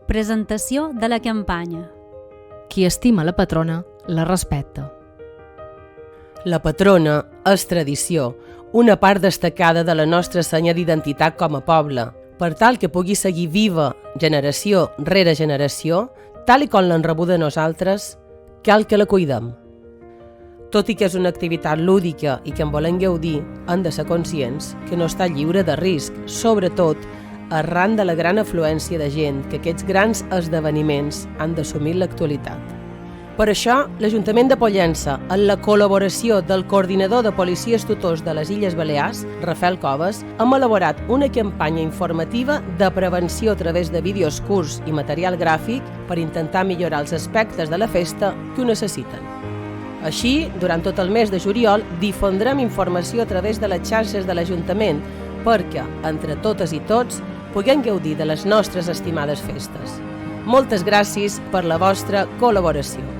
Presentació de la campanya. Qui estima la patrona, la respecta. La patrona és tradició, una part destacada de la nostra senya d'identitat com a poble, per tal que pugui seguir viva generació rere generació, tal i com l'han rebuda nosaltres, cal que la cuidem. Tot i que és una activitat lúdica i que en volem gaudir, hem de ser conscients que no està lliure de risc, sobretot arran de la gran afluència de gent que aquests grans esdeveniments han d'assumir l'actualitat. Per això, l'Ajuntament de Pollença, amb la col·laboració del coordinador de policies tutors de les Illes Balears, Rafael Coves, hem elaborat una campanya informativa de prevenció a través de vídeos curts i material gràfic per intentar millorar els aspectes de la festa que ho necessiten. Així, durant tot el mes de juliol, difondrem informació a través de les xarxes de l'Ajuntament perquè, entre totes i tots, puguem gaudir de les nostres estimades festes. Moltes gràcies per la vostra col·laboració.